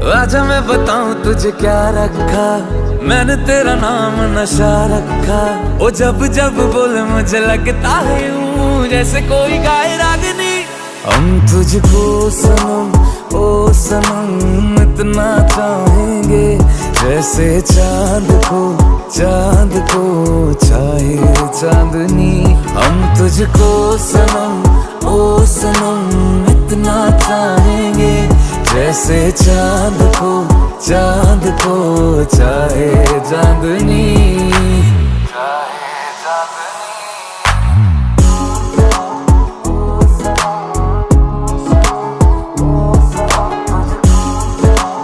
आजा मैं बताऊं तुझे क्या रखा, मैंने तेरा नाम नशा रखा। ओ जब जब बोले मुझे लगता है यूं जैसे कोई गाए रागनी। हम तुझको सनम ओ सनम इतना चाहेंगे, जैसे चांद को चाहे चांदनी। हम तुझको सनम ओ सनम इतना चाहेंगे, जैसे चांद को चाहे चांदनी।